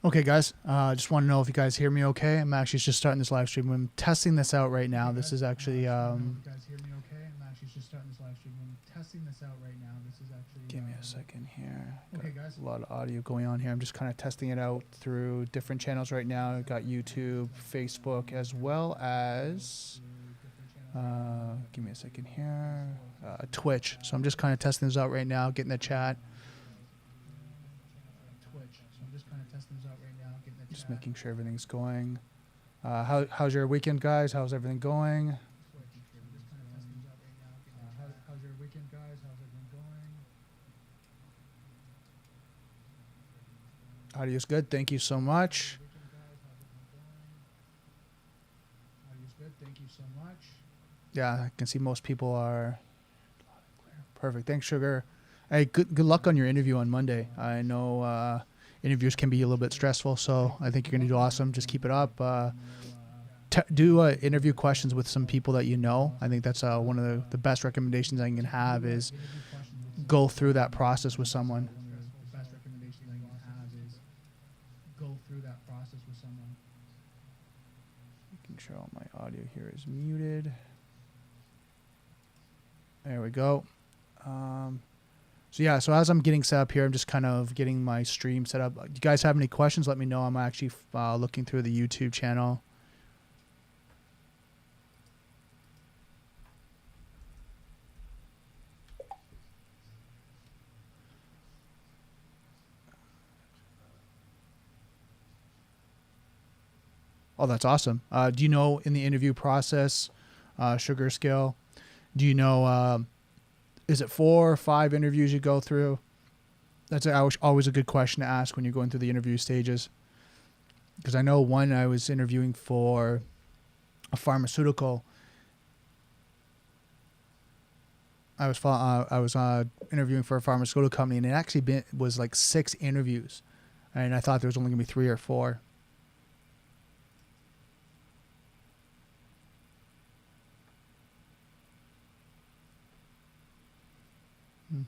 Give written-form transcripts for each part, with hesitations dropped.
Okay, guys. Just want to know if you guys hear me okay. I'm actually just starting this live stream. I'm testing this out right now. This is actually. You guys hear me okay? I'm actually just starting this live stream. I'm testing this out right now. This is actually. Give me a second here. Okay, guys. A lot of audio going on here. I'm just kind of testing it out through different channels right now. I've got YouTube, Facebook, as well as. Give me a second here. Twitch. So I'm just kind of testing this out right now, getting the chat. Just making sure everything's going. How's your weekend, guys? How's everything going? How's your weekend, guys? How's everything going? Audio's good. Thank you so much. Thank you so much. Yeah, I can see most people are perfect. Thanks, Sugar. Hey, good luck on your interview on Monday. I know interviews can be a little bit stressful, so I think you're going to do awesome. Just keep it up. Do interview questions with some people that you know. I think that's one of the best recommendations I can have is go through that process with someone. Making sure all my audio here is muted. There we go. So as I'm getting set up here, I'm just kind of getting my stream set up. Do you guys have any questions? Let me know. I'm actually looking through the YouTube channel. Oh, that's awesome. Do you know in the interview process, Sugar Scale, do you know, is it 4 or 5 interviews you go through? That's always a good question to ask when you're going through the interview stages. Because I know one I was interviewing for a pharmaceutical. I was interviewing for a pharmaceutical company, and it actually was like 6 interviews. And I thought there was only going to be 3 or 4. Give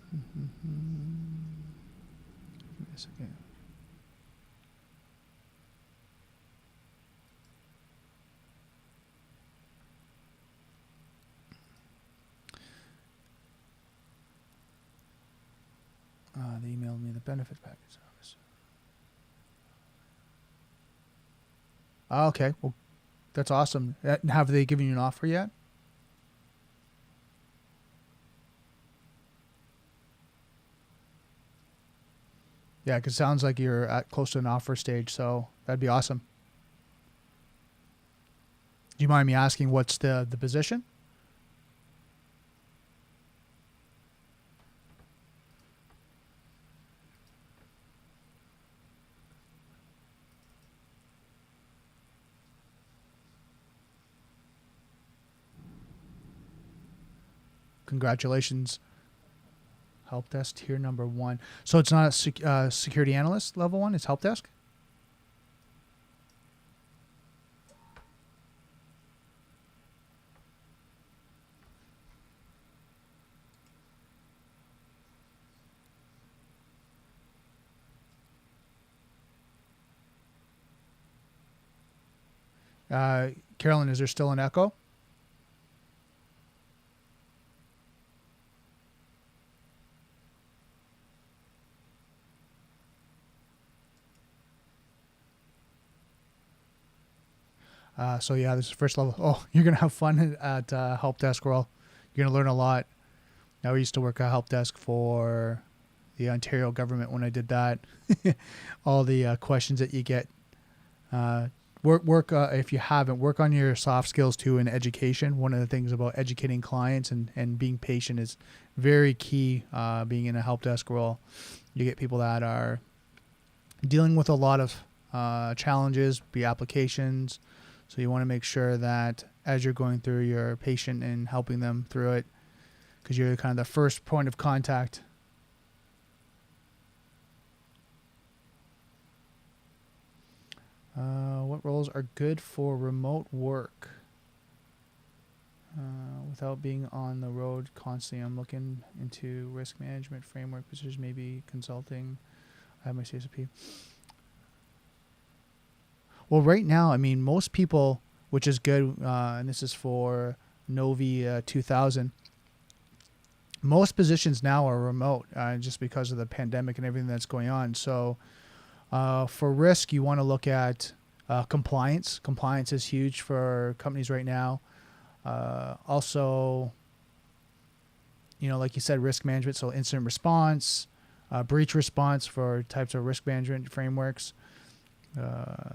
me a second. They emailed me the benefit package. Okay, well, that's awesome. Have they given you an offer yet? Yeah, because it sounds like you're close to an offer stage, so that'd be awesome. Do you mind me asking what's the position? Congratulations. Help desk tier number 1. So it's not a security analyst level 1. It's help desk. Carolyn, is there still an echo? So yeah, this is first level. Oh, you're going to have fun at help desk role. You're going to learn a lot. I used to work at help desk for the Ontario government when I did that. All the questions that you get. If you haven't, work on your soft skills too in education. One of the things about educating clients and being patient is very key, being in a help desk role. You get people that are dealing with a lot of challenges, be applications. So you want to make sure that as you're going through, you're patient and helping them through it because you're kind of the first point of contact. What roles are good for remote work without being on the road constantly? I'm looking into risk management framework positions, maybe consulting. I have my CSP. Well, right now, I mean, most people, which is good, and this is for Novi 2000. Most positions now are remote, just because of the pandemic and everything that's going on. So, for risk, you want to look at compliance. Compliance is huge for companies right now. Also, like you said, risk management, so incident response, breach response for types of risk management frameworks.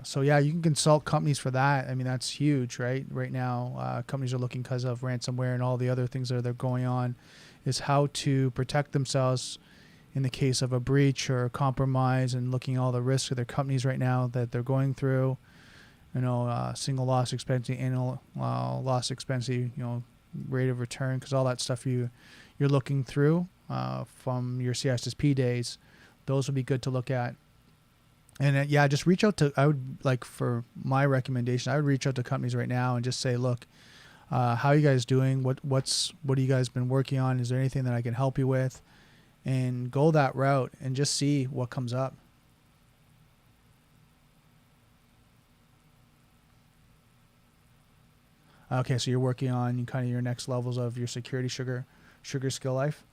So yeah, you can consult companies for that. I mean, that's huge, right? Right now, companies are looking because of ransomware and all the other things that are going on, is how to protect themselves in the case of a breach or a compromise, and looking at all the risks of their companies right now that they're going through. Single loss expensing, annual loss expensing, rate of return, because all that stuff you're looking through from your CISSP days, those would be good to look at. And yeah, just reach out to, I would like, for my recommendation, I would reach out to companies right now and just say, look, how are you guys doing? What have you guys been working on? Is there anything that I can help you with? And go that route and just see what comes up. Okay, so you're working on kind of your next levels of your security sugar skill life.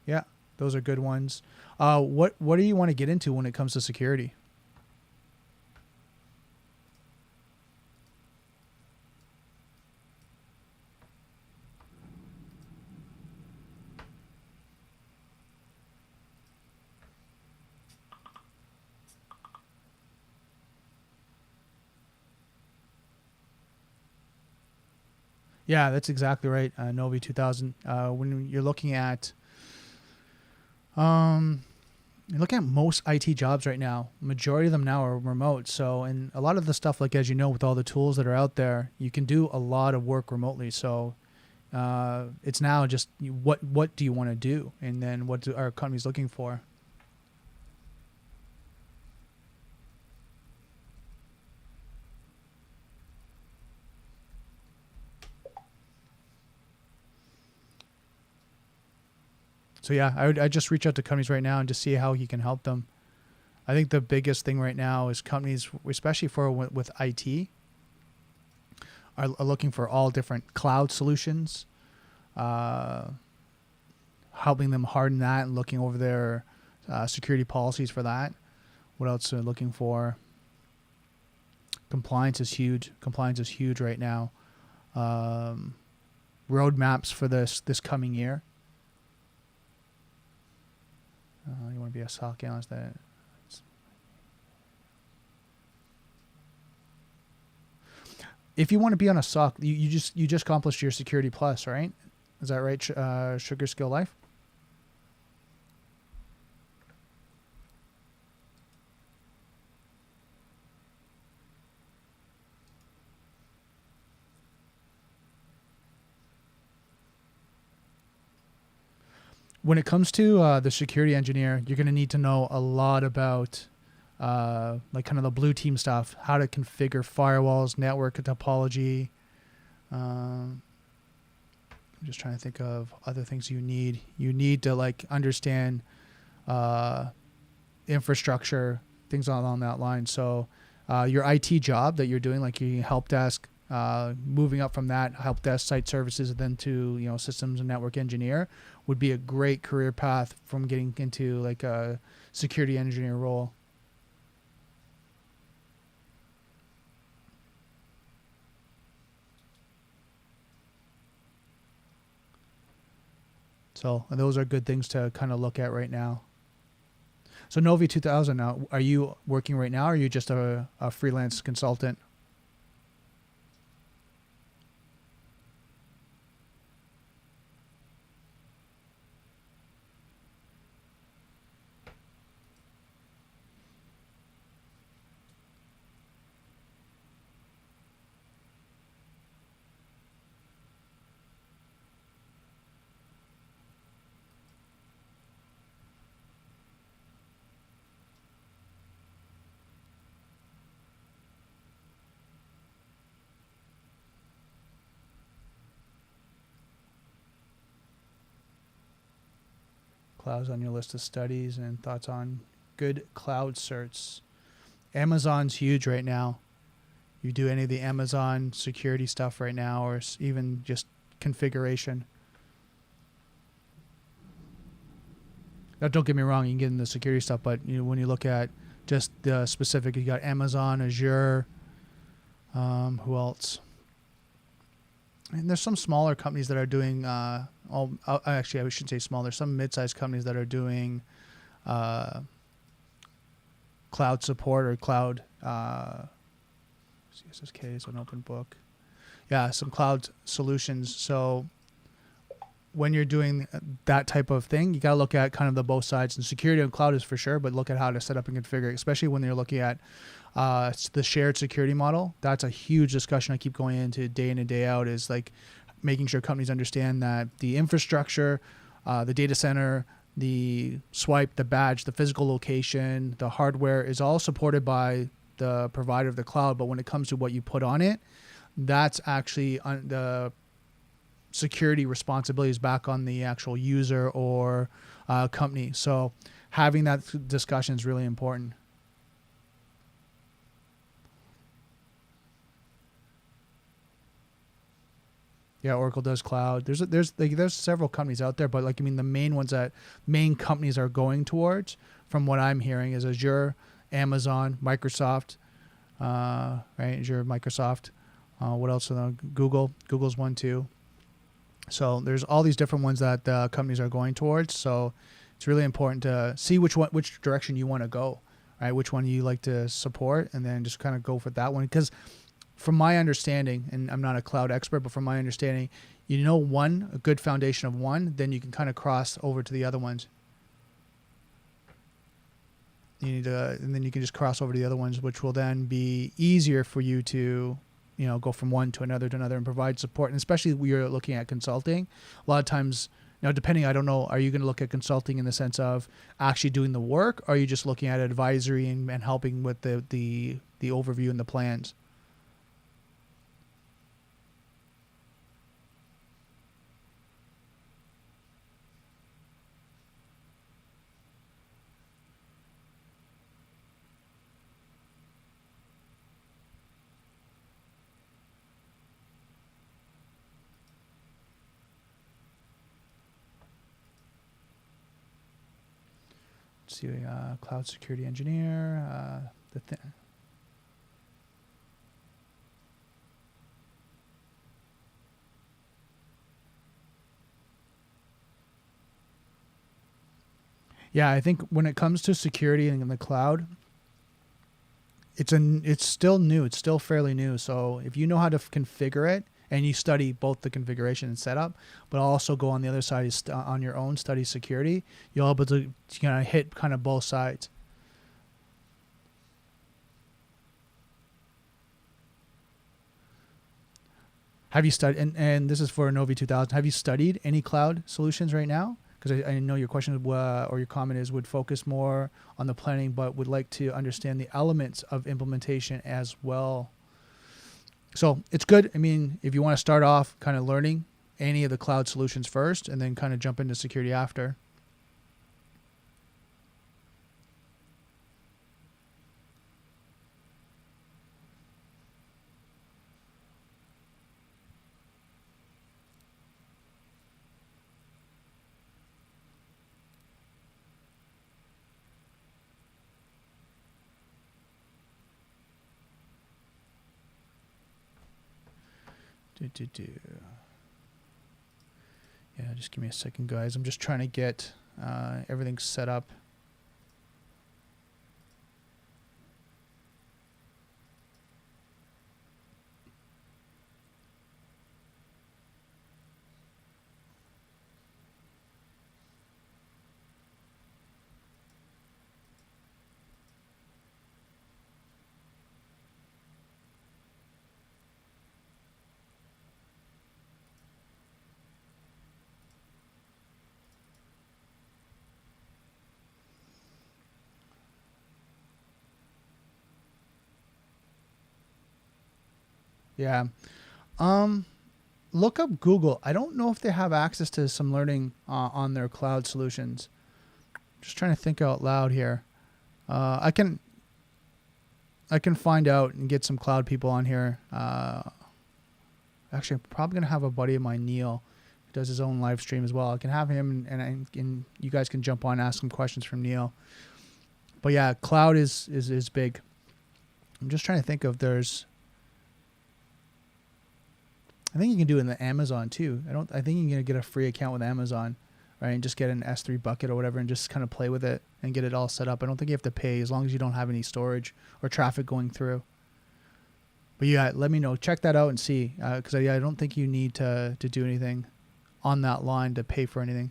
Yeah, those are good ones. What do you want to get into when it comes to security? Yeah, that's exactly right. Novi 2000. When you're looking at, most IT jobs right now, majority of them now are remote. So, and a lot of the stuff, like, as you know, with all the tools that are out there, you can do a lot of work remotely. So, it's now just what do you want to do, and then what are companies looking for? So yeah, I just reach out to companies right now and just see how you can help them. I think the biggest thing right now is companies, especially with IT, are looking for all different cloud solutions, uh, helping them harden that and looking over their security policies for that. What else are they looking for? Compliance is huge. Compliance is huge right now. Roadmaps for this coming year. You want to be a SOC analyst. If you want to be on a SOC, you just accomplished your Security Plus, right? Is that right? Sugar Skill Life. When it comes to the security engineer, you're going to need to know a lot about like kind of the blue team stuff, how to configure firewalls, network topology. I'm just trying to think of other things you need. You need to like understand infrastructure, things along that line. So your IT job that you're doing, like your help desk, moving up from that help desk, site services, and then to systems and network engineer, would be a great career path from getting into like a security engineer role. So those are good things to kind of look at right now. So Novi 2000 now, are you working right now, or are you just a freelance consultant? Clouds on your list of studies and thoughts on good cloud certs. Amazon's huge right now. You do any of the Amazon security stuff right now, or even just configuration. Now, don't get me wrong, you can get into the security stuff, but when you look at just the specific, you got Amazon, Azure, who else? And there's some smaller companies that are doing, actually I shouldn't say small, there's some mid-sized companies that are doing cloud support or cloud, CSSK is an open book. Yeah, some cloud solutions. So when you're doing that type of thing, you got to look at kind of the both sides. And security on cloud is for sure, but look at how to set up and configure it, especially when you're looking at the shared security model. That's a huge discussion I keep going into day in and day out, is like making sure companies understand that the infrastructure, the data center, the swipe, the badge, the physical location, the hardware is all supported by the provider of the cloud. But when it comes to what you put on it, that's actually the security responsibility is back on the actual user or company. So having that discussion is really important. Yeah, Oracle does cloud. There's several companies out there, but like, I mean, the main ones that main companies are going towards, from what I'm hearing, is Azure, Amazon, Microsoft, right? Azure, Microsoft. What else? Google. Google's one too. So there's all these different ones that companies are going towards. So it's really important to see which direction you want to go, right? Which one you like to support, and then just kind of go for that one. Because from my understanding, and I'm not a cloud expert, but from my understanding, a good foundation of one, then you can kind of cross over to the other ones. And then you can just cross over to the other ones, which will then be easier for you to go from one to another and provide support. And especially when you're looking at consulting, a lot of times, depending, I don't know, are you going to look at consulting in the sense of actually doing the work? Or are you just looking at advisory and helping with the overview and the plans? See, cloud security engineer, Yeah, I think when it comes to security in the cloud, it's still new. It's still fairly new. So if you know how to configure it, and you study both the configuration and setup, but also go on the other side on your own, study security, you'll be able to hit kind of both sides. Have you studied, and this is for Novi 2000, have you studied any cloud solutions right now? Because I know your question or your comment would focus more on the planning, but would like to understand the elements of implementation as well. So it's good. I mean, if you want to start off kind of learning any of the cloud solutions first and then kind of jump into security after. Yeah, just give me a second, guys. I'm just trying to get everything set up. Yeah. Look up Google. I don't know if they have access to some learning on their cloud solutions. Just trying to think out loud here. I can. I can find out and get some cloud people on here. Actually, I'm probably gonna have a buddy of mine, Neil, who does his own live stream as well. I can have him, and you guys can jump on and ask some questions from Neil. But yeah, cloud is big. I'm just trying to think of there's. I think you can do it in the Amazon too. I think you can get a free account with Amazon, right? And just get an S3 bucket or whatever, and just kind of play with it and get it all set up. I don't think you have to pay as long as you don't have any storage or traffic going through. But yeah, let me know. Check that out and see, because I don't think you need to do anything on that line to pay for anything.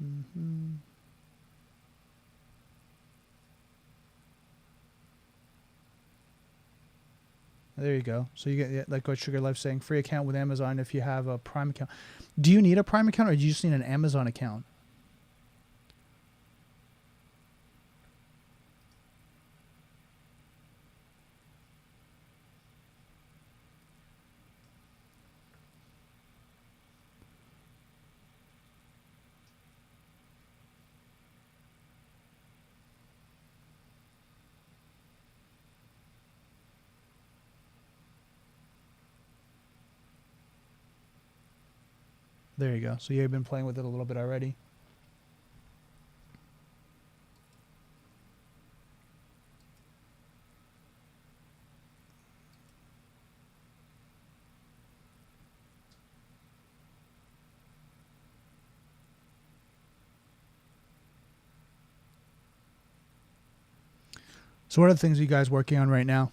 Mm-hmm. There you go. So you get, like what Sugar Life saying, free account with Amazon if you have a Prime account. Do you need a Prime account, or do you just need an Amazon account? There you go. So you've been playing with it a little bit already. So what are the things you guys working on right now?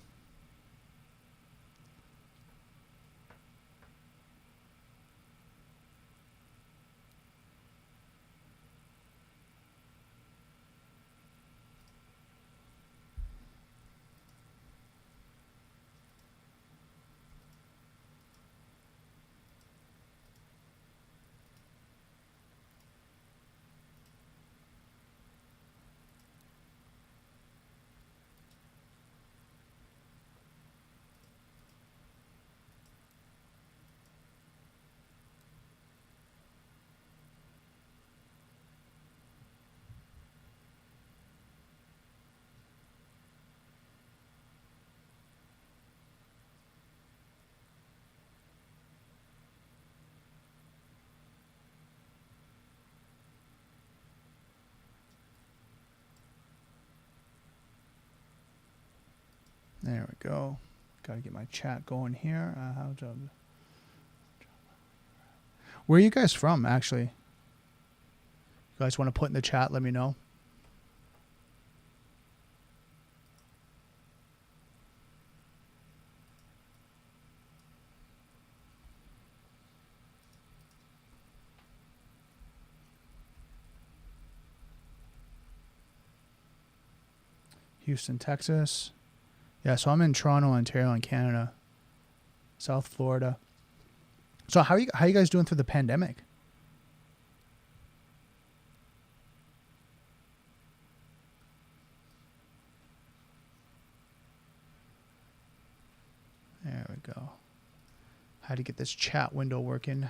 There we go. Got to get my chat going here. Where are you guys from, actually? You guys want to put in the chat, let me know. Houston, Texas. Yeah, so I'm in Toronto, Ontario, in Canada. South Florida. So how are you guys doing through the pandemic? There we go. How to get this chat window working.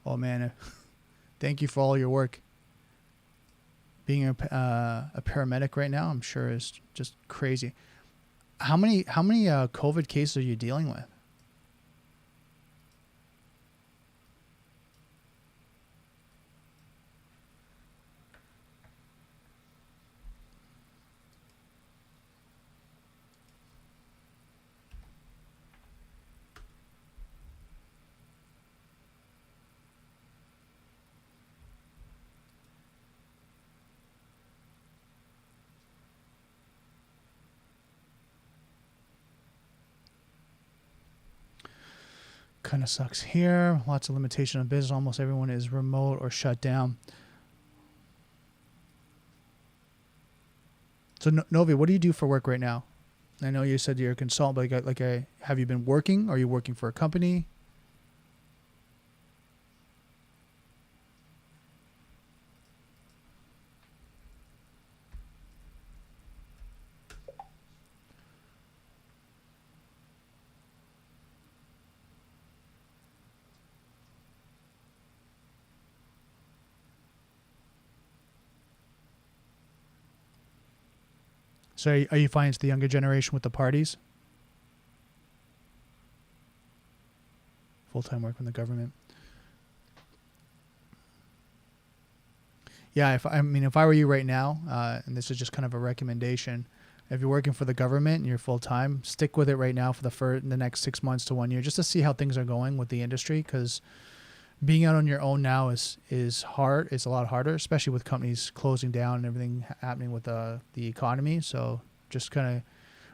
Oh man, thank you for all your work. Being a paramedic right now, I'm sure is just crazy. How many COVID cases are you dealing with? Kind of sucks here. Lots of limitation on business. Almost everyone is remote or shut down. So Novi, what do you do for work right now? I know you said you're a consultant, but have you been working? Are you working for a company? So are you finding it's the younger generation with the parties? Full-time work from the government. Yeah, if I were you right now, and this is just kind of a recommendation, if you're working for the government and you're full-time, stick with it right now for the next 6 months to 1 year, just to see how things are going with the industry, because being out on your own now is hard. It's a lot harder, especially with companies closing down and everything happening with the economy. So just kind of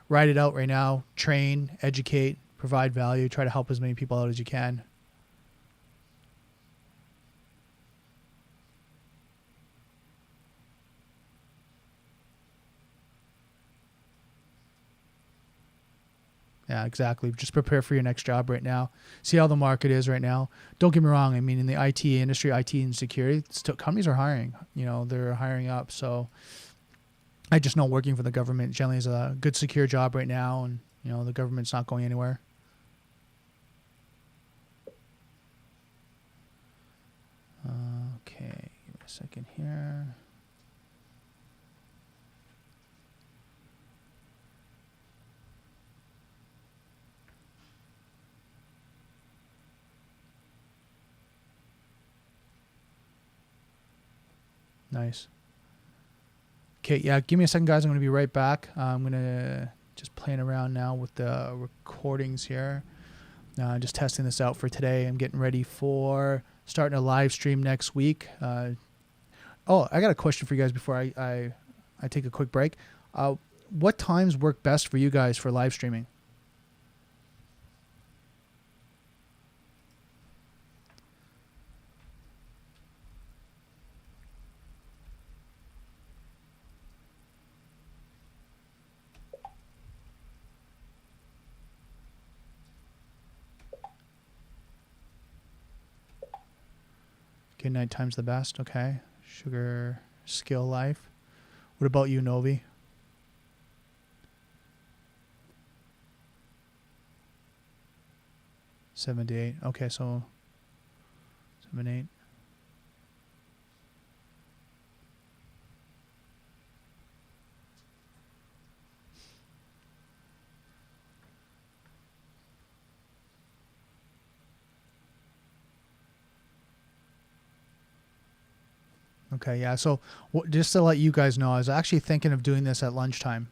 ride it out right now, train, educate, provide value, try to help as many people out as you can. Yeah, exactly. Just prepare for your next job right now. See how the market is right now. Don't get me wrong. I mean, in the IT industry, IT and security, companies are hiring. They're hiring up. So I just know working for the government generally is a good, secure job right now, and the government's not going anywhere. Okay, give me a second here. Nice. Okay, yeah, give me a second, guys. I'm going to be right back. I'm going to just playing around now with the recordings here. Just testing this out for today. I'm getting ready for starting a live stream next week. I got a question for you guys before I take a quick break. What times work best for you guys for live streaming? Okay, nighttime's the best. Okay. Sugar Skill Life. What about you, Novi? Seven to eight. Okay, so 7, 8. Okay, yeah. So just to let you guys know, I was actually thinking of doing this at lunchtime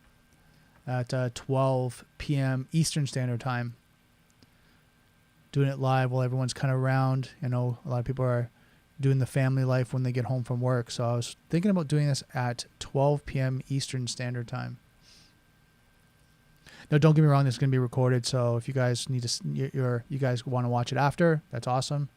at 12 p.m. Eastern Standard Time. Doing it live while everyone's kind of around. A lot of people are doing the family life when they get home from work. So I was thinking about doing this at 12 p.m. Eastern Standard Time. Now, don't get me wrong, this is going to be recorded. So if you guys need to, you guys want to watch it after, that's awesome.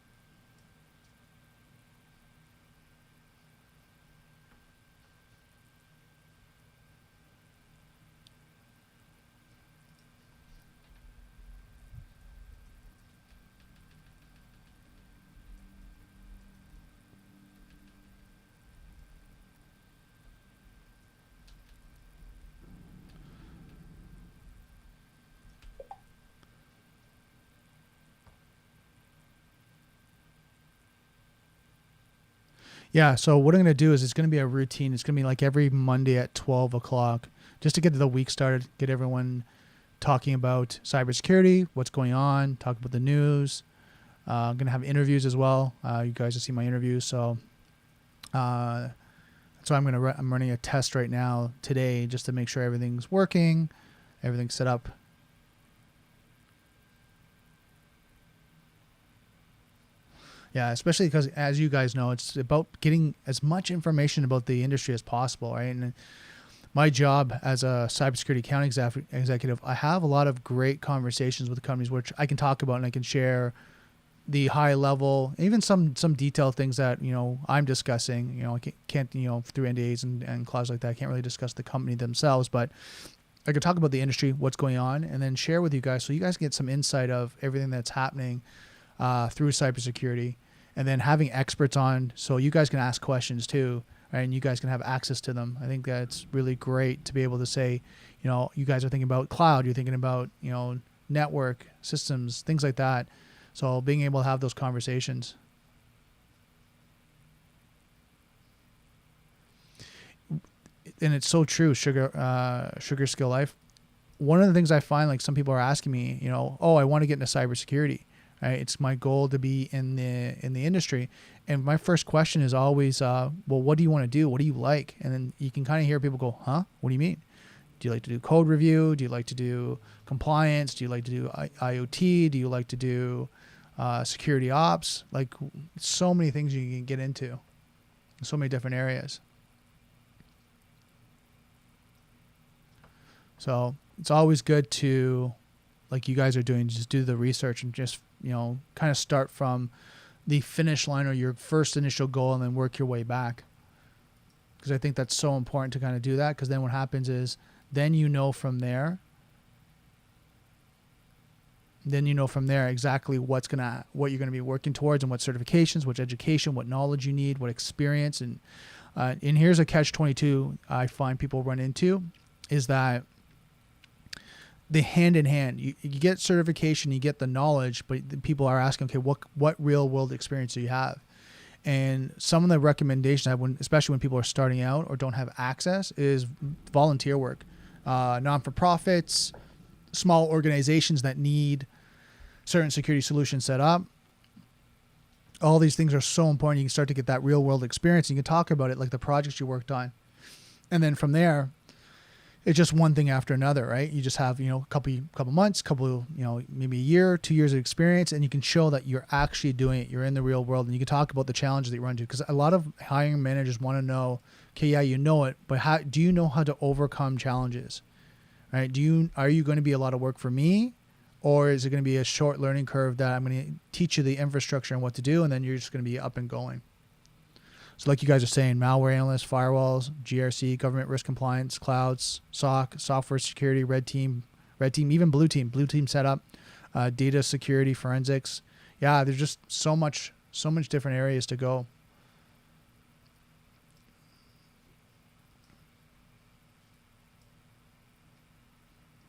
Yeah, so what I'm going to do is it's going to be a routine. It's going to be like every Monday at 12 o'clock, just to get the week started, get everyone talking about cybersecurity, what's going on, talk about the news. I'm going to have interviews as well. You guys will see my interviews. So I'm running a test right now today just to make sure everything's working, everything's set up. Yeah, especially because, as you guys know, it's about getting as much information about the industry as possible, right? And my job as a cybersecurity account executive, I have a lot of great conversations with companies which I can talk about and I can share the high level, even some detailed things that, you know, I'm discussing. You know, I can't you know, through NDAs and clauses like that, I can't really discuss the company themselves, but I could talk about the industry, what's going on, and then share with you guys so you guys get some insight of everything that's happening through cybersecurity, and then having experts on so you guys can ask questions too, right? And you guys can have access to them. I think that's really great to be able to say, you know, you guys are thinking about cloud, you're thinking about, you know, network systems, things like that. So being able to have those conversations. And it's so true, Sugar Skill Life. One of the things I find, like some people are asking me, you know, oh, I want to get into cybersecurity. Right? It's my goal to be in the industry. And my first question is always, well, what do you want to do? What do you like? And then you can kind of hear people go, huh? What do you mean? Do you like to do code review? Do you like to do compliance? Do you like to do IoT? Do you like to do security ops? Like so many things you can get into, so many different areas. So it's always good to, like you guys are doing, just do the research and just, you know, kind of start from the finish line or your first initial goal and then work your way back. Because I think that's so important to kind of do that, because then what happens is then you know from there exactly what you're gonna be working towards and what certifications, what education, what knowledge you need, what experience. And here's a catch-22 I find people run into is that the hand in hand, you get certification, you get the knowledge, but the people are asking, okay, what real world experience do you have? And some of the recommendations I have, especially when people are starting out or don't have access, is volunteer work, non-for-profits, small organizations that need certain security solutions set up. All these things are so important. You can start to get that real world experience. And you can talk about it, like the projects you worked on. And then from there, it's just one thing after another, right? You just have, you know, a couple months, you know, maybe a year, 2 years of experience, and you can show that you're actually doing it. You're in the real world, and you can talk about the challenges that you run into. Because a lot of hiring managers want to know, okay, yeah, you know it, but do you know how to overcome challenges, right? Are you going to be a lot of work for me, or is it going to be a short learning curve that I'm going to teach you the infrastructure and what to do, and then you're just going to be up and going? So like you guys are saying, malware analysts, firewalls, GRC, government risk compliance, clouds, SOC, software security, red team, even blue team setup, data security, forensics. Yeah, there's just so much different areas to go.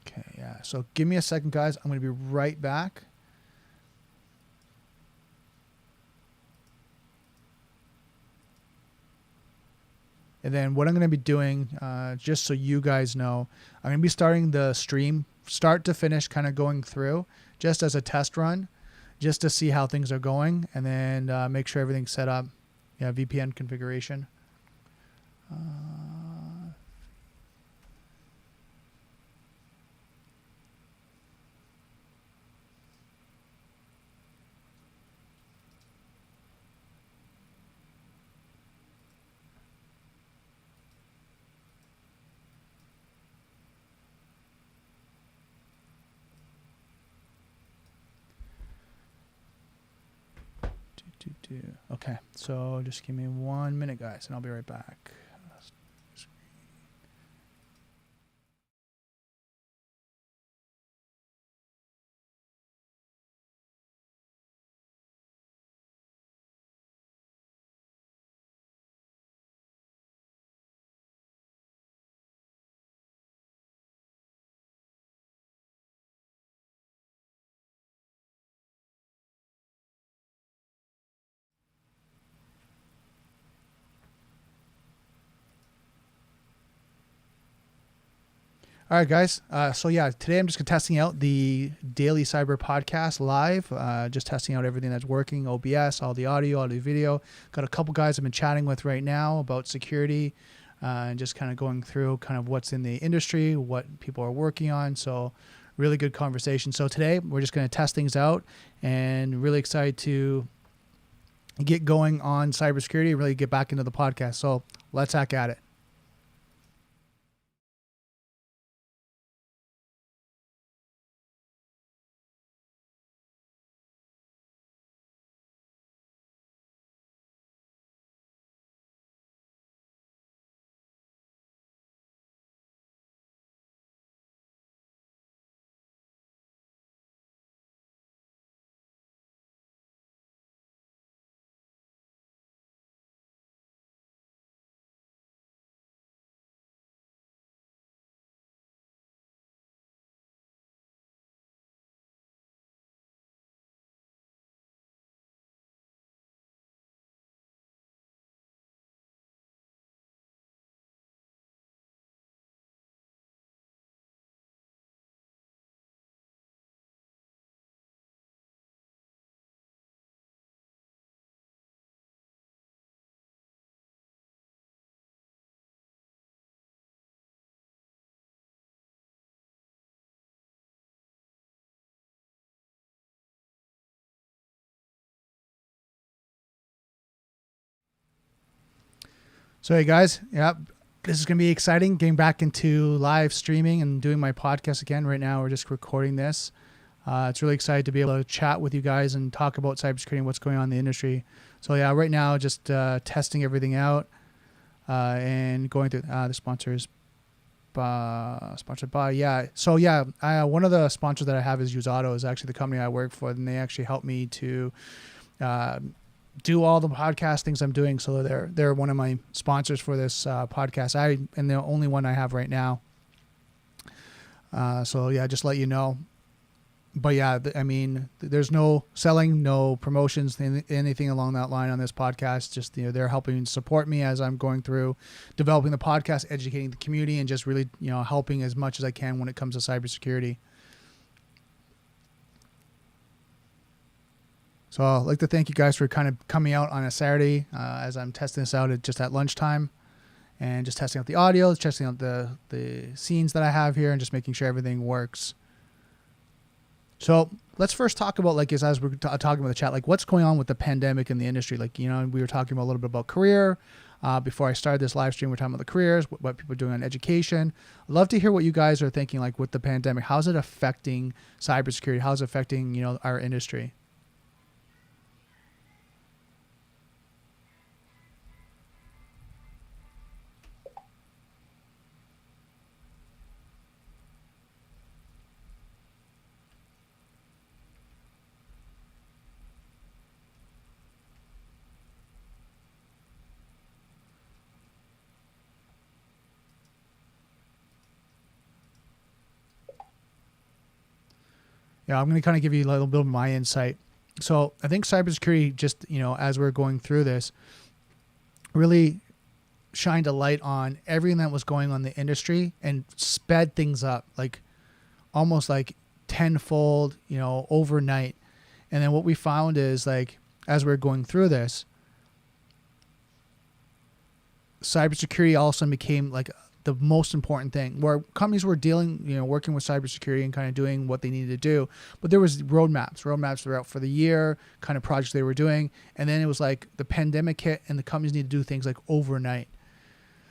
Okay, yeah. So give me a second, guys. I'm going to be right back. And then what I'm going to be doing, just so you guys know, I'm going to be starting the stream start to finish, kind of going through just as a test run, just to see how things are going, and then make sure everything's set up. Yeah, VPN configuration. Okay, so just give me 1 minute, guys, and I'll be right back. All right, guys. So yeah, today I'm just testing out the DailyCyber podcast live. Just testing out everything that's working, OBS, all the audio video. Got a couple guys I've been chatting with right now about security, and just kind of going through kind of what's in the industry, what people are working on. So really good conversation. So today we're just going to test things out, and really excited to get going on cybersecurity and really get back into the podcast. So let's hack at it. So hey guys, yeah, this is gonna be exciting. Getting back into live streaming and doing my podcast again. Right now, we're just recording this. It's really excited to be able to chat with you guys and talk about cybersecurity and what's going on in the industry. So yeah, right now just testing everything out and going through the sponsors. Sponsored by one of the sponsors that I have is Usado, is actually the company I work for, and they actually help me to do all the podcast things I'm doing. So they're one of my sponsors for this podcast. And the only one I have right now. So yeah, just let you know. But yeah, there's no selling, no promotions, anything along that line on this podcast. Just, they're helping support me as I'm going through developing the podcast, educating the community, and just really, helping as much as I can when it comes to cybersecurity. So I'd like to thank you guys for kind of coming out on a Saturday as I'm testing this out just at lunchtime and just testing out the audio, testing out the scenes that I have here, and just making sure everything works. So let's first talk about, as we're talking about the chat, what's going on with the pandemic in the industry. We were talking about a little bit about career. Before I started this live stream, we're talking about the careers, what people are doing on education. I'd love to hear what you guys are thinking, with the pandemic. How's it affecting cybersecurity? How's it affecting, our industry? Yeah, I'm going to kind of give you a little bit of my insight. So I think cybersecurity, just, as we're going through this, really shined a light on everything that was going on in the industry and sped things up, almost tenfold, overnight. And then what we found is, as we're going through this, cybersecurity also became the most important thing, where companies were working with cybersecurity and kind of doing what they needed to do. But there was roadmaps throughout for the year, kind of projects they were doing. And then it was the pandemic hit and the companies need to do things overnight.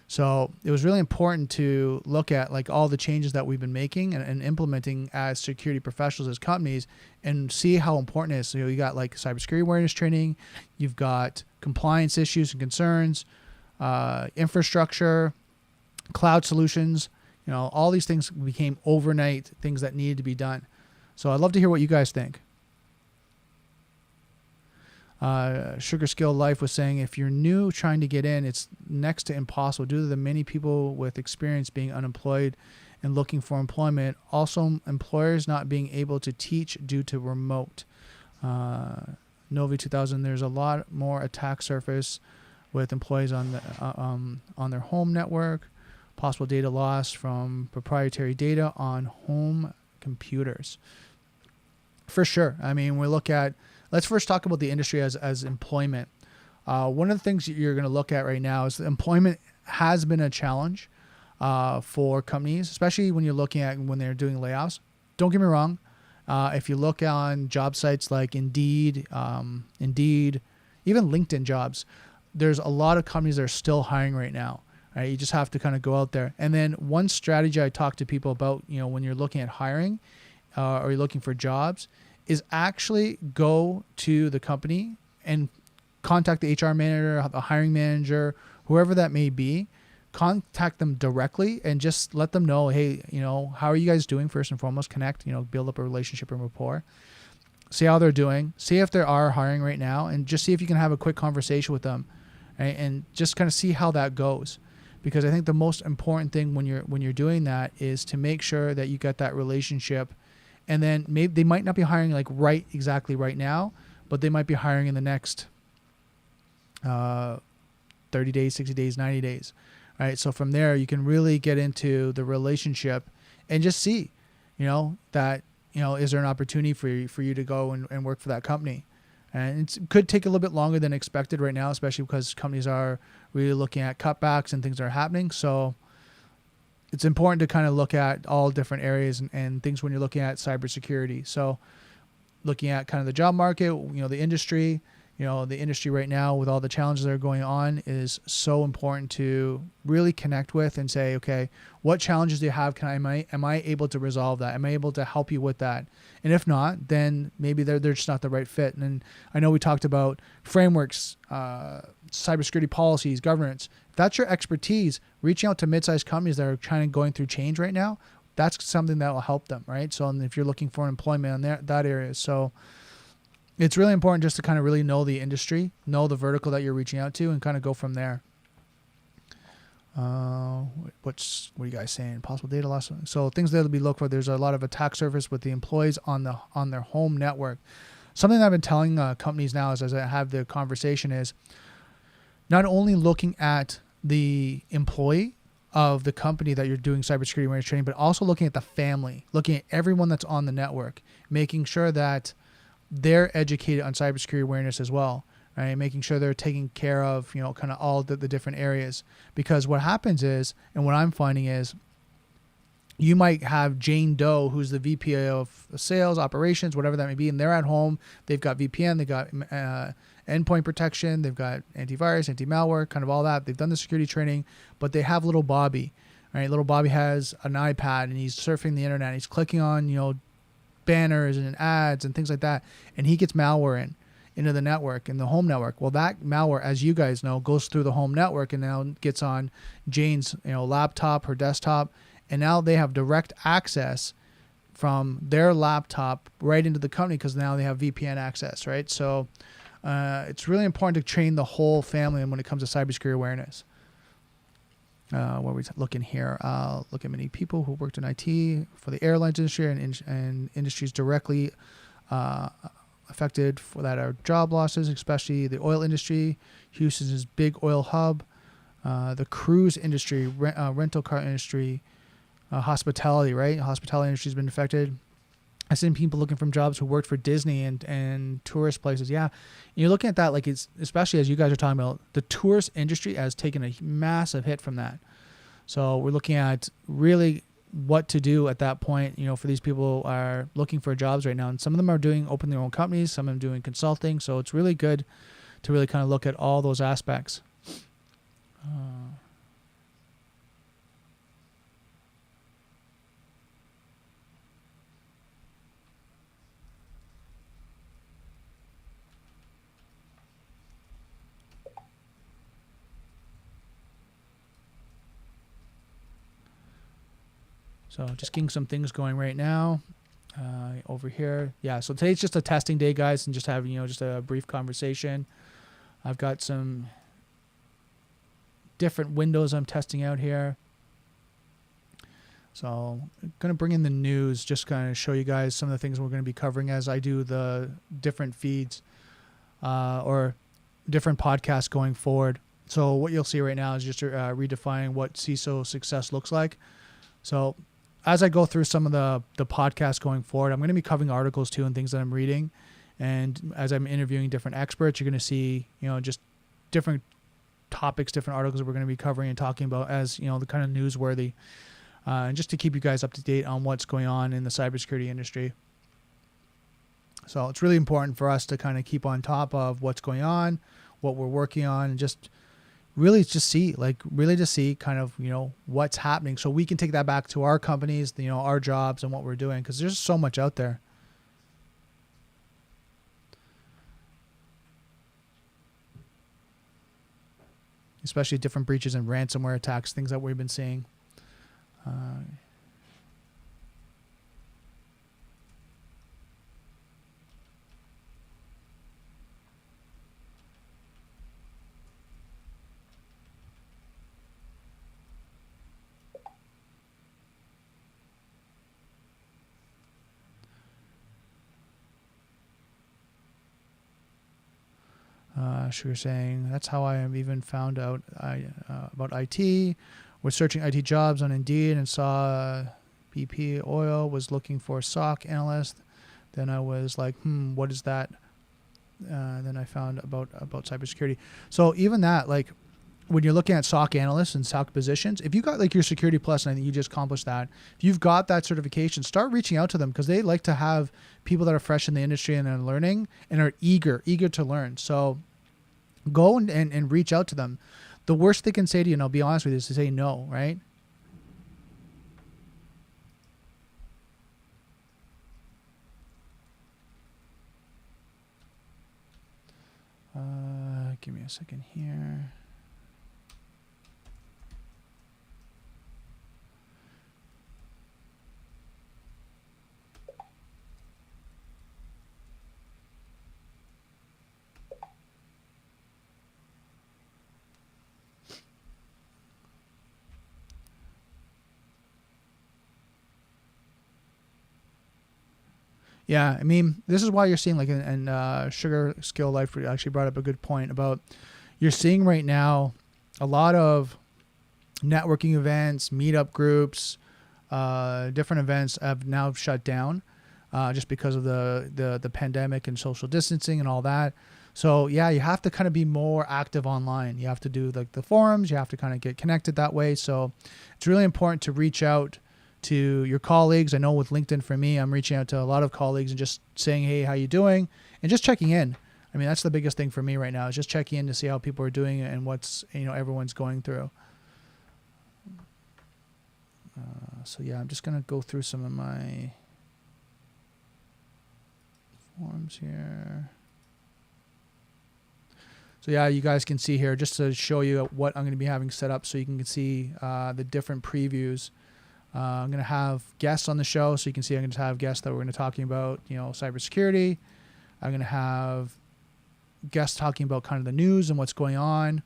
So it was really important to look at all the changes that we've been making and implementing as security professionals, as companies, and see how important it is. So you got cybersecurity awareness training, you've got compliance issues and concerns, infrastructure, cloud solutions, all these things became overnight things that needed to be done. So I'd love to hear what you guys think. Sugar Skill Life was saying, if you're new trying to get in, it's next to impossible due to the many people with experience being unemployed and looking for employment. Also, employers not being able to teach due to remote. Novi 2000, there's a lot more attack surface with employees on their home network. Possible data loss from proprietary data on home computers. For sure. Let's first talk about the industry as employment. One of the things you're going to look at right now is that employment has been a challenge for companies, especially when you're looking at when they're doing layoffs. Don't get me wrong. If you look on job sites like Indeed, even LinkedIn jobs, there's a lot of companies that are still hiring right now. Right? You just have to kind of go out there. And then one strategy I talk to people about, when you're looking at hiring or you're looking for jobs, is actually go to the company and contact the HR manager, the hiring manager, whoever that may be. Contact them directly and just let them know, hey, how are you guys doing first and foremost? Connect, build up a relationship and rapport. See how they're doing. See if they are hiring right now, and just see if you can have a quick conversation with them, right? And just kind of see how that goes. Because I think the most important thing when you're doing that is to make sure that you get that relationship, and then maybe they might not be hiring exactly right now, but they might be hiring in the next 30 days, 60 days, 90 days, right? So from there you can really get into the relationship and just see, that is there an opportunity for you to go and work for that company. And it could take a little bit longer than expected right now, especially because companies are really looking at cutbacks and things that are happening. So it's important to kind of look at all different areas and things when you're looking at cybersecurity. So looking at kind of the job market, the industry, the industry right now with all the challenges that are going on is so important to really connect with and say, okay, what challenges do you have? Am I able to resolve that? Am I able to help you with that? And if not, then maybe they're just not the right fit. And then I know we talked about frameworks, cybersecurity policies, governance. If that's your expertise, reaching out to mid-sized companies that are going through change right now, that's something that will help them, right? So if you're looking for employment in that area. So it's really important just to kind of really know the industry, know the vertical that you're reaching out to, and kind of go from there. What are you guys saying? Possible data loss. So things that will be looked for. There's a lot of attack surface with the employees on their home network. Something that I've been telling companies now as I have the conversation is not only looking at the employee of the company that you're doing cybersecurity awareness training, but also looking at the family, looking at everyone that's on the network, making sure that they're educated on cybersecurity awareness as well, right? Making sure they're taking care of, kind of all the different areas. Because what happens is, and what I'm finding is, you might have Jane Doe, who's the VP of sales, operations, whatever that may be, and they're at home. They've got VPN, they've got endpoint protection, they've got antivirus, anti-malware, kind of all that. They've done the security training, but they have little Bobby, right? Little Bobby has an iPad and he's surfing the internet. He's clicking on, banners and ads and things like that, and he gets malware into the network, in the home network. Well, that malware, as you guys know, goes through the home network and now gets on Jane's laptop, her desktop, and now they have direct access from their laptop right into the company because now they have VPN access, right? So it's really important to train the whole family when it comes to cybersecurity awareness. Where we looking here, look at many people who worked in IT for the airlines industry and industries directly affected for that are job losses, especially the oil industry. Houston's is big oil hub, the cruise industry, rental car industry, hospitality, right? Hospitality industry has been affected. I've seen people looking for jobs who worked for Disney and tourist places. Yeah, you're looking at that, like, it's, especially as you guys are talking about, the tourist industry has taken a massive hit from that. So we're looking at really what to do at that point, for these people who are looking for jobs right now. And some of them are open their own companies, some of them doing consulting. So it's really good to really kind of look at all those aspects. So just getting some things going right now over here. Yeah, so today's just a testing day, guys, and just having, just a brief conversation. I've got some different windows I'm testing out here. So I'm going to bring in the news, just kind of show you guys some of the things we're going to be covering as I do the different feeds or different podcasts going forward. So what you'll see right now is just redefining what CISO success looks like. So as I go through some of the podcasts going forward, I'm going to be covering articles too and things that I'm reading. And as I'm interviewing different experts, you're going to see, just different topics, different articles that we're going to be covering and talking about as, the kind of newsworthy, and just to keep you guys up to date on what's going on in the cybersecurity industry. So it's really important for us to kind of keep on top of what's going on, what we're working on, and just really just see kind of, what's happening so we can take that back to our companies, our jobs and what we're doing, because there's so much out there. Especially different breaches and ransomware attacks, things that we've been seeing. She was saying, that's how I have even found out about IT. Was searching IT jobs on Indeed and saw BP Oil was looking for a SOC analyst. Then I was like, what is that? Then I found about cybersecurity. So even that, like, when you're looking at SOC analysts and SOC positions, if you got like your Security Plus, and I think you just accomplished that, if you've got that certification, start reaching out to them, because they like to have people that are fresh in the industry and are learning and are eager to learn. So go and reach out to them. The worst they can say to you, and I'll be honest with you, is to say no, right? Give me a second here. Yeah, I mean, this is why you're seeing, like, and Sugar Skill Life actually brought up a good point about, you're seeing right now a lot of networking events, meetup groups, different events have now shut down just because of the pandemic and social distancing and all that. So yeah, you have to kind of be more active online. You have to do like the forums. You have to kind of get connected that way. So it's really important to reach out to your colleagues. I know with LinkedIn, for me, I'm reaching out to a lot of colleagues and just saying, hey, how you doing? And just checking in. I mean, that's the biggest thing for me right now, is just checking in to see how people are doing and what's, everyone's going through. So yeah, I'm just going to go through some of my forms here. So yeah, you guys can see here, just to show you what I'm going to be having set up so you can see the different previews. I'm going to have guests on the show, so you can see I'm going to have guests that we're going to be talking about, cybersecurity. I'm going to have guests talking about kind of the news and what's going on,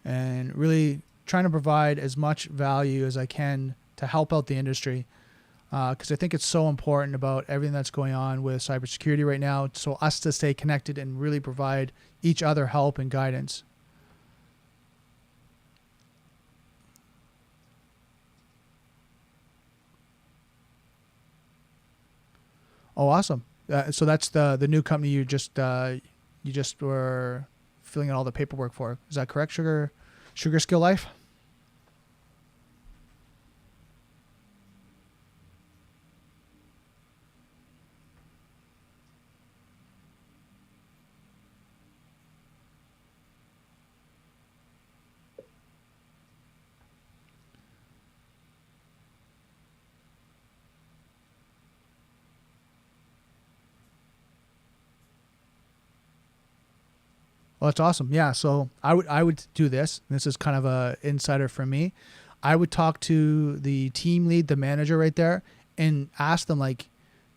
and really trying to provide as much value as I can to help out the industry, because I think it's so important about everything that's going on with cybersecurity right now, so us to stay connected and really provide each other help and guidance. Oh, awesome. So that's the new company you just were filling out all the paperwork for. Is that correct, Sugar Skill Life? Well, that's awesome. Yeah. So I would do this. This is kind of a insider for me. I would talk to the team lead, the manager right there, and ask them, like,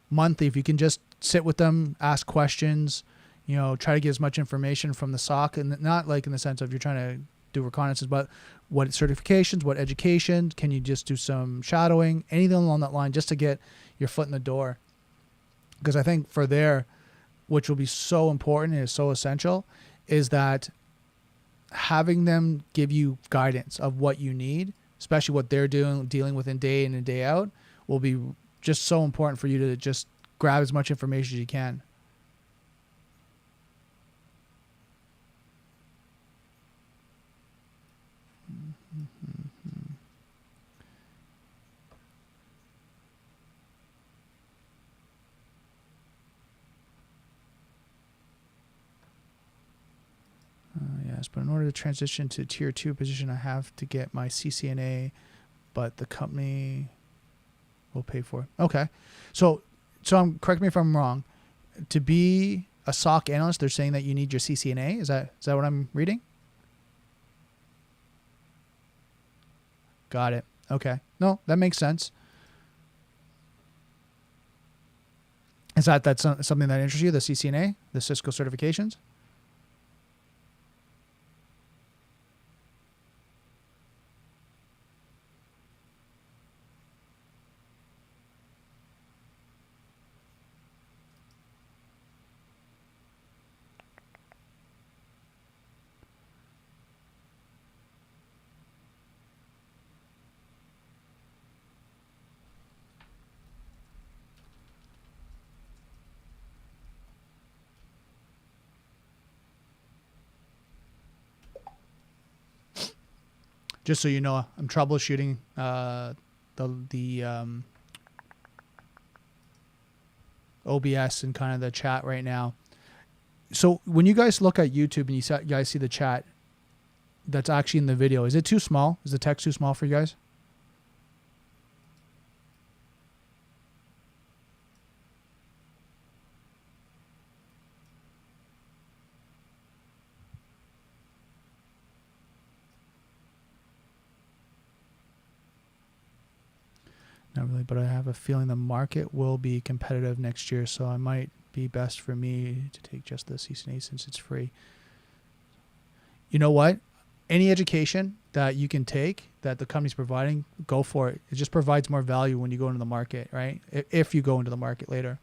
monthly, if you can just sit with them, ask questions, try to get as much information from the SOC, and not like in the sense of you're trying to do reconnaissance, but what certifications, what education, can you just do some shadowing, anything along that line, just to get your foot in the door. Because I think for there, which will be so important and is so essential, is that having them give you guidance of what you need, especially what they're dealing with in day in and day out, will be just so important for you to just grab as much information as you can. Yes, but in order to transition to tier 2 position, I have to get my CCNA, but the company will pay for it. Okay. So correct me if I'm wrong. To be a SOC analyst, they're saying that you need your CCNA. Is that what I'm reading? Got it. Okay. No, that makes sense. Is that's something that interests you, the CCNA, the Cisco certifications? just so you know, I'm troubleshooting the OBS and kind of the chat right now. So when you guys look at YouTube and you guys see the chat that's actually in the video, is it too small? Is the text too small for you guys? Not really, but I have a feeling the market will be competitive next year, so I might be best for me to take just the CCNA since it's free. You know what? Any education that you can take that the company's providing, go for it. It just provides more value when you go into the market, right? If you go into the market later.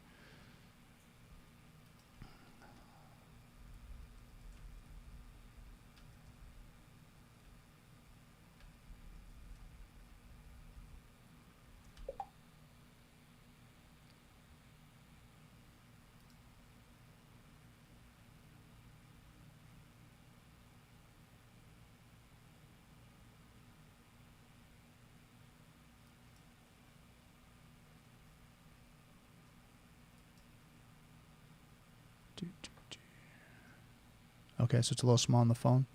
Okay, so it's a little small on the phone.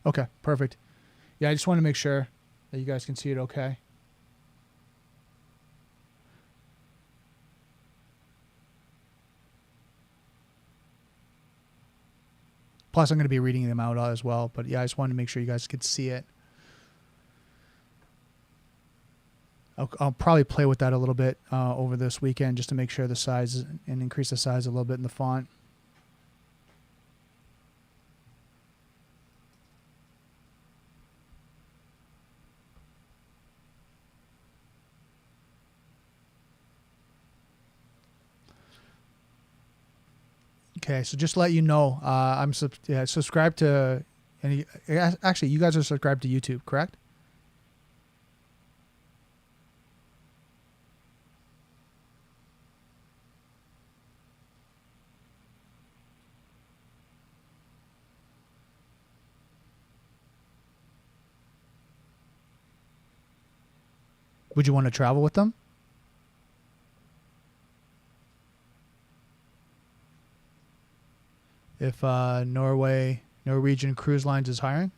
Okay, perfect. Yeah, I just want to make sure that you guys can see it okay. Plus, I'm going to be reading them out as well. But yeah, I just wanted to make sure you guys could see it. I'll probably play with that a little bit over this weekend just to make sure the size and increase the size a little bit in the font. Okay, so just to let you know, I'm subscribed to, actually, you guys are subscribed to YouTube, correct? Would you want to travel with them? If Norwegian Cruise Lines is hiring?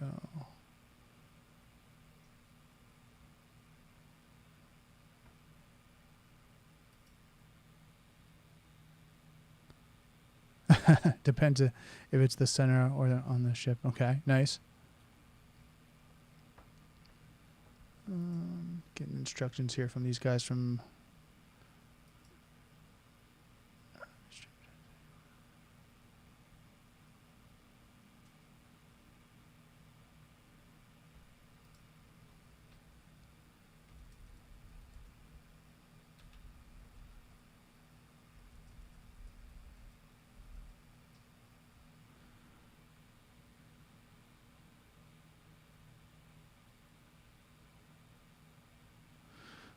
Oh. Depends if it's the center or on the ship. Okay, nice. Getting instructions here from these guys from.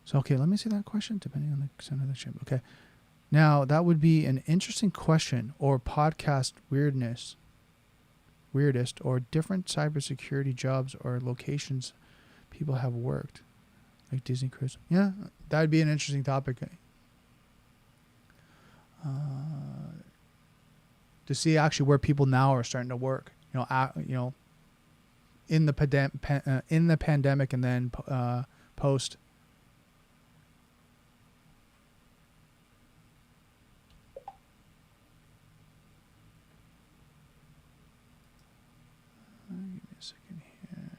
So, okay, let me see that question, depending on the center of the ship. Okay. Now, that would be an interesting question or podcast weirdest, or different cybersecurity jobs or locations people have worked, like Disney Cruise. Yeah, that would be an interesting topic. To see actually where people now are starting to work. In the pandemic and then post. Give me a second here.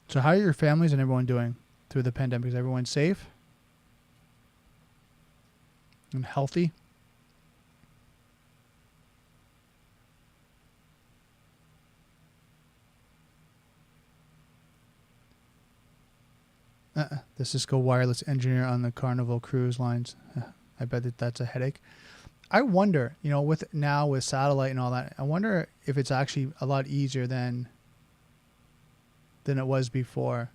So how are your families and everyone doing through the pandemic? Is everyone safe and healthy? The Cisco wireless engineer on the Carnival cruise lines. I bet that's a headache. I wonder, with satellite and all that, I wonder if it's actually a lot easier than it was before.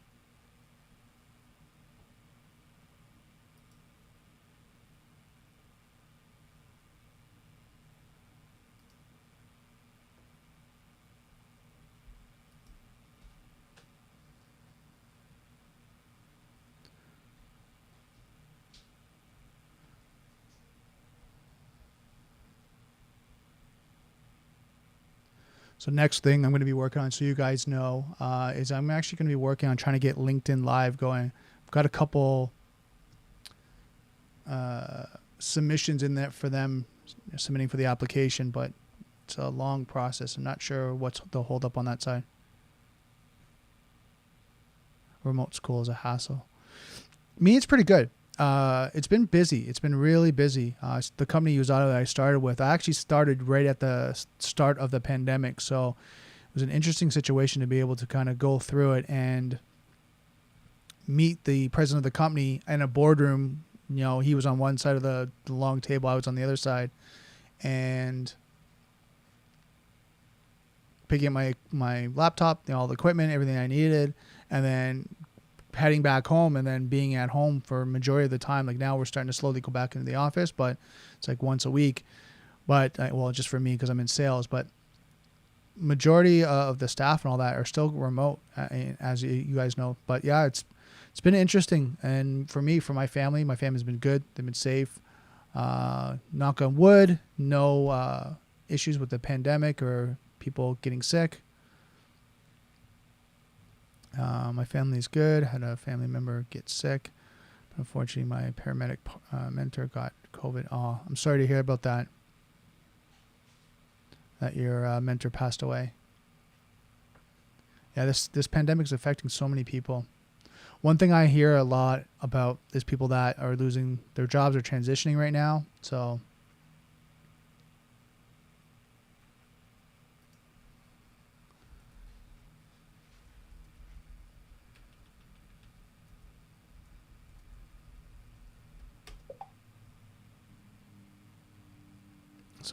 So next thing I'm going to be working on, so you guys know, is I'm actually going to be working on trying to get LinkedIn Live going. I've got a couple submissions in there for them submitting for the application, but it's a long process. I'm not sure what's the hold up on that side. Remote school is a hassle. Me, it's pretty good. It's been busy. It's been really busy. The company Usado that I started with, I actually started right at the start of the pandemic. So it was an interesting situation to be able to kind of go through it and meet the president of the company in a boardroom. He was on one side of the long table. I was on the other side. And picking up my laptop, all the equipment, everything I needed, and then heading back home and then being at home for majority of the time. Like now we're starting to slowly go back into the office, but it's like once a week. But just for me because I'm in sales, but majority of the staff and all that are still remote, as you guys know. But yeah, it's been interesting. And for me, for my family's been good. They've been safe. Knock on wood, no issues with the pandemic or people getting sick. My family's good. Had a family member get sick. Unfortunately, my paramedic mentor got COVID. Oh, I'm sorry to hear about that. That your mentor passed away. Yeah, this pandemic is affecting so many people. One thing I hear a lot about is people that are losing their jobs or transitioning right now. So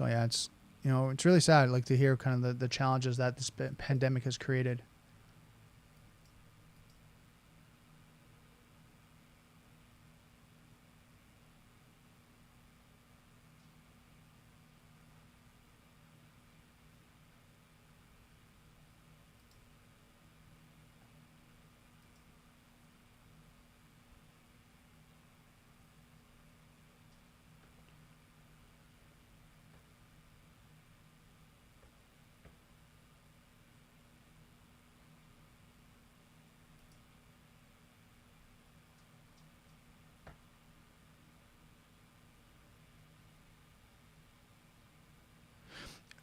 yeah, it's it's really sad, like to hear kind of the challenges that this pandemic has created.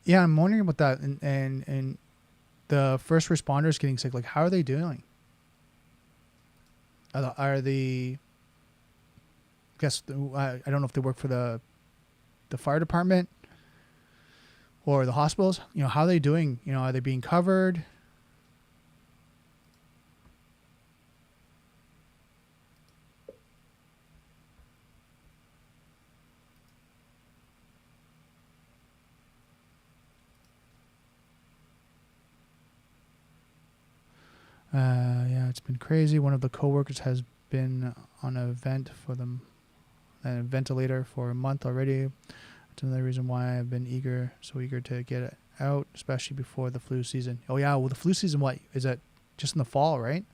Yeah, I'm wondering about that, and the first responders getting sick. Like, how are they doing? Are the I guess I don't know if they work for the fire department or the hospitals. How are they doing? Are they being covered? Yeah, it's been crazy. One of the coworkers has been on a ventilator for a month already. That's another reason why I've been so eager to get it out, especially before the flu season. Oh yeah, well the flu season, what is that? Just in the fall, right?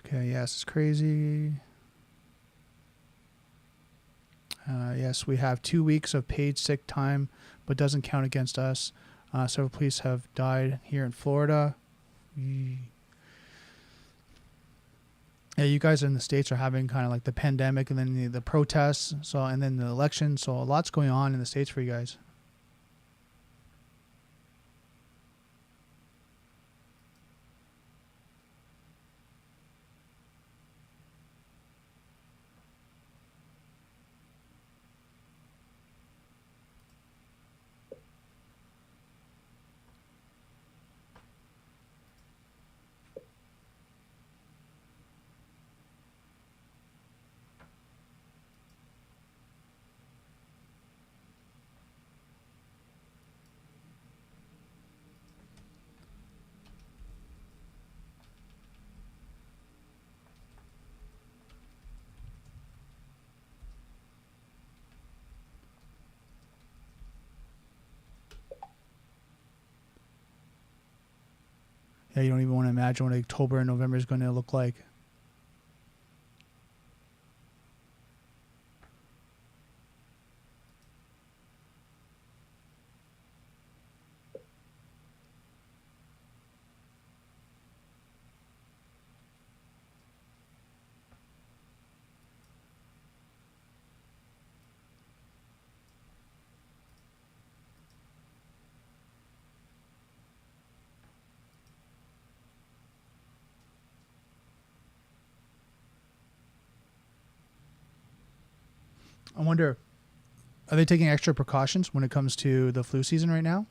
Okay, yes, it's crazy. Yes, we have 2 weeks of paid sick time, but doesn't count against us. Several police have died here in Florida. Yeah, you guys in the States are having kind of like the pandemic and then the protests, so and then the election. So a lot's going on in the States for you guys. Yeah, you don't even want to imagine what October and November is going to look like. I wonder, are they taking extra precautions when it comes to the flu season right now?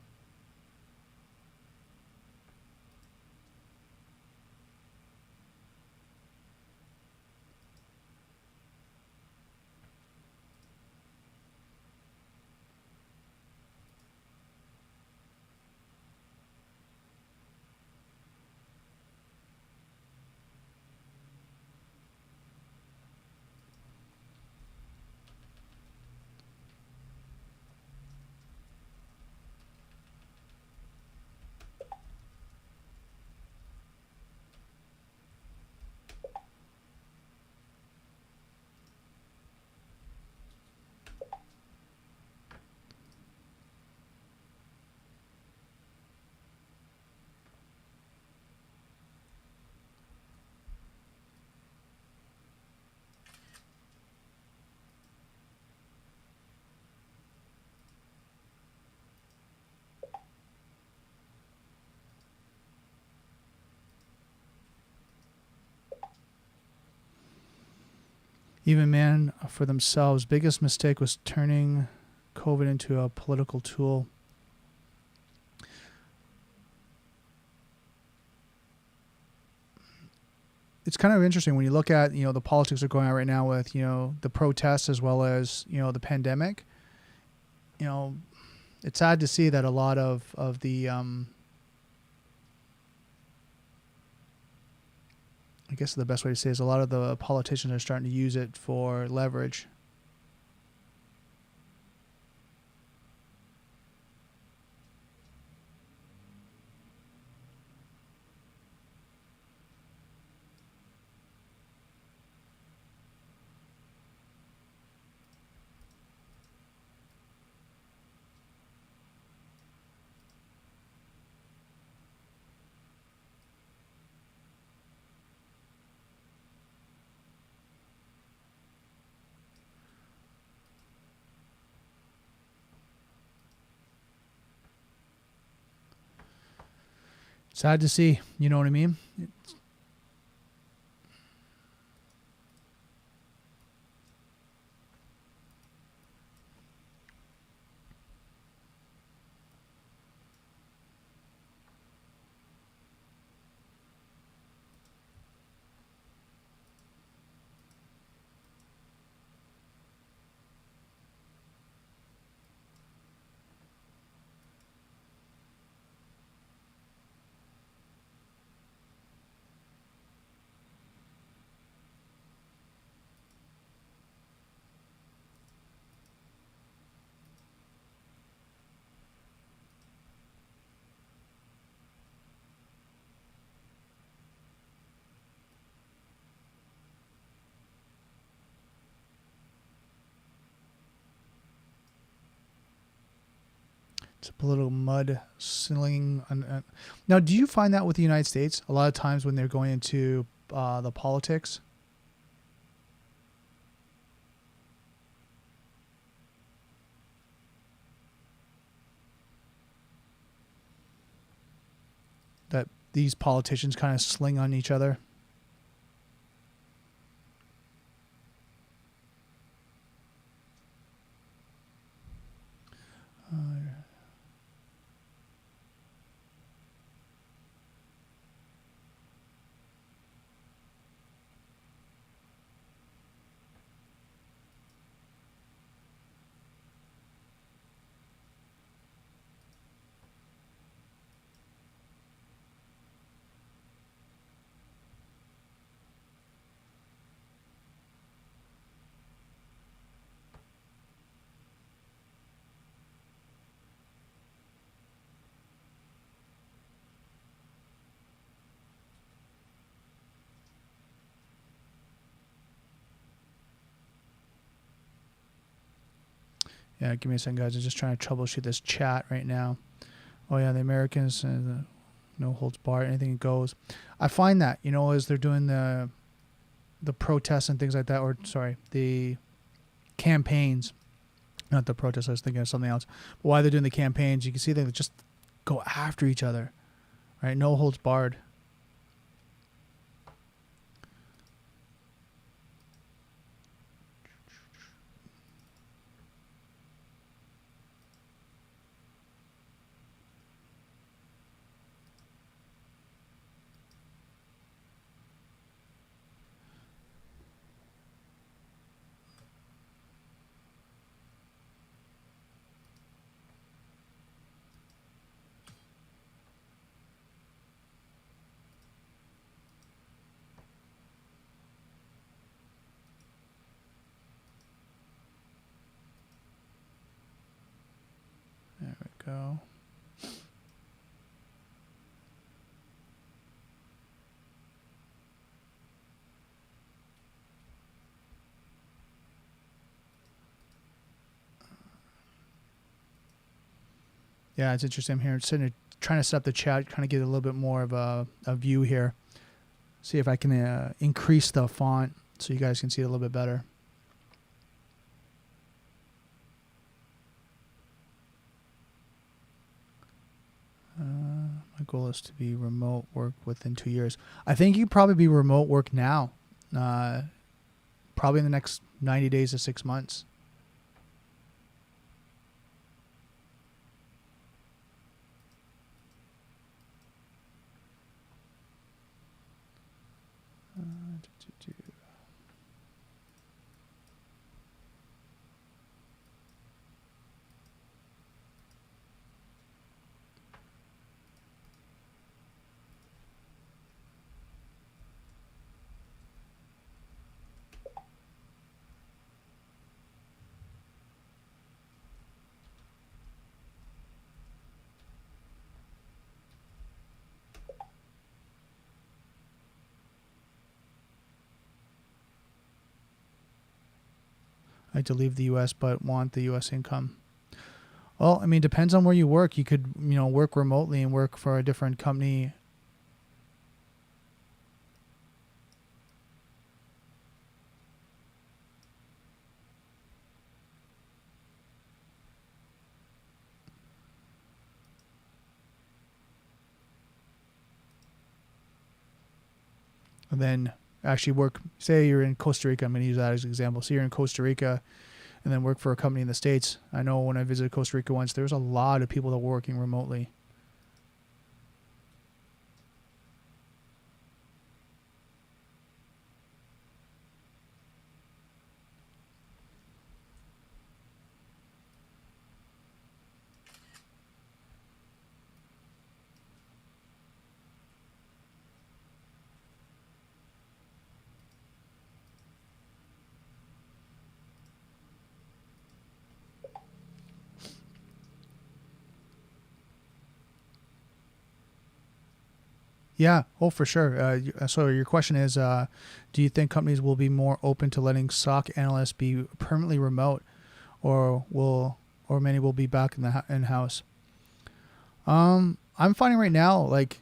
Even man for themselves, biggest mistake was turning COVID into a political tool. It's kind of interesting when you look at, the politics that are going on right now with, the protests as well as, the pandemic. It's sad to see that a lot of the, I guess the best way to say is a lot of the politicians are starting to use it for leverage. Sad to see, you know what I mean? It's a political mud slinging. Now, do you find that with the United States? A lot of times when they're going into the politics, that these politicians kind of sling on each other. Yeah, give me a second, guys. I'm just trying to troubleshoot this chat right now. Oh, yeah, the Americans, no holds barred, anything goes. I find that, as they're doing the protests and things like that, or, sorry, the campaigns, not the protests, I was thinking of something else. But while they're doing the campaigns, you can see they just go after each other, right? No holds barred. There we go. Yeah, it's interesting. I'm here sitting here trying to set up the chat, trying to get a little bit more of a view here. See if I can increase the font so you guys can see it a little bit better. My goal is to be remote work within 2 years. I think you probably be remote work now, probably in the next 90 days to 6 months. I like to leave the U.S. but want the U.S. income. Well, I mean, depends on where you work. You could, work remotely and work for a different company. And then actually work, say you're in Costa Rica, I'm going to use that as an example. So you're in Costa Rica and then work for a company in the States. I know when I visited Costa Rica once, there was a lot of people that were working remotely. Yeah. Oh, for sure. So your question is, do you think companies will be more open to letting SOC analysts be permanently remote, or many will be back in the in-house? I'm finding right now, like,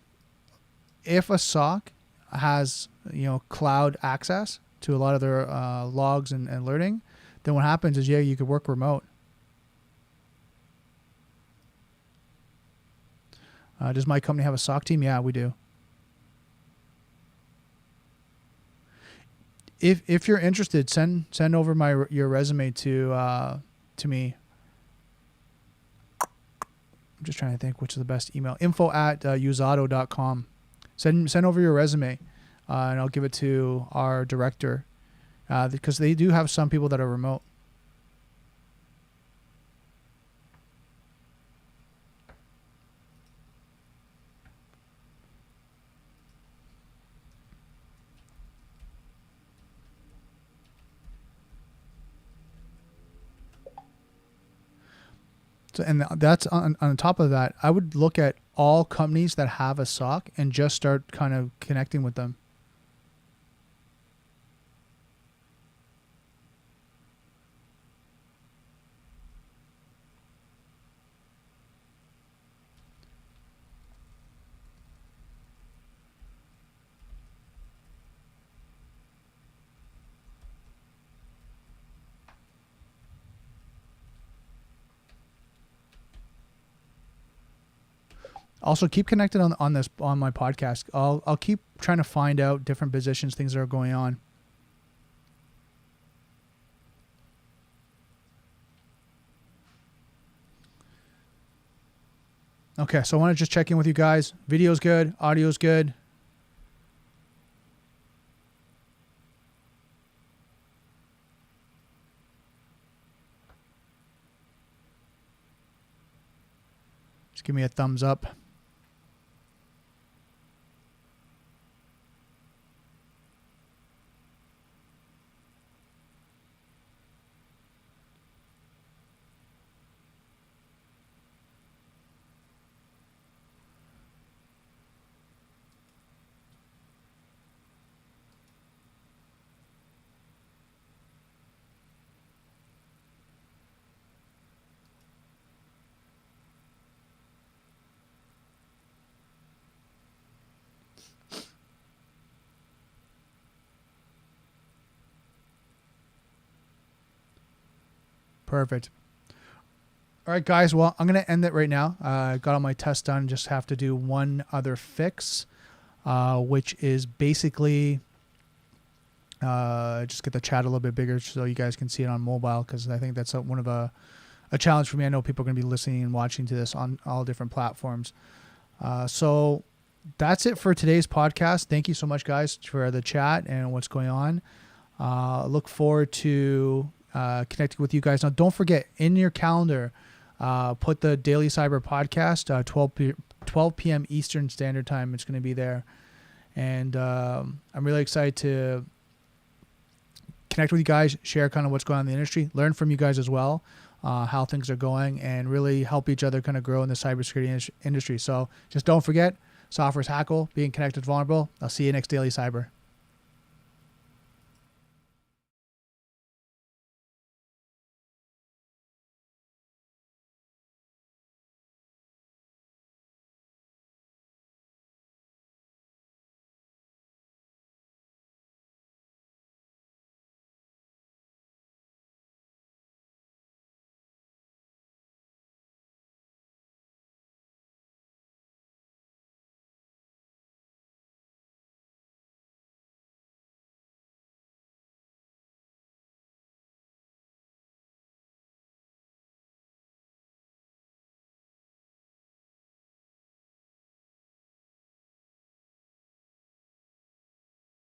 if a SOC has, cloud access to a lot of their logs and alerting, then what happens is, you could work remote. Does my company have a SOC team? Yeah, we do. If you're interested, send over your resume to me. I'm just trying to think which is the best email. info@usado.com. Send over your resume, and I'll give it to our director, because they do have some people that are remote. So, and that's on top of that, I would look at all companies that have a SOC and just start kind of connecting with them. Also, keep connected on my podcast. I'll keep trying to find out different positions, things that are going on. Okay, so I want to just check in with you guys. Video's good, audio's good. Just give me a thumbs up. Perfect. All right, guys. Well, I'm going to end it right now. I got all my tests done. Just have to do one other fix, which is basically just get the chat a little bit bigger so you guys can see it on mobile, because I think that's one of a challenge for me. I know people are going to be listening and watching to this on all different platforms. So that's it for today's podcast. Thank you so much, guys, for the chat and what's going on. Look forward to connecting with you guys. Now, don't forget, in your calendar, put the Daily Cyber podcast, 12 p.m. Eastern Standard Time. It's going to be there. And I'm really excited to connect with you guys, share kind of what's going on in the industry, learn from you guys as well, how things are going, and really help each other kind of grow in the cybersecurity industry. So just don't forget, software's hackable, being connected vulnerable. I'll see you next Daily Cyber.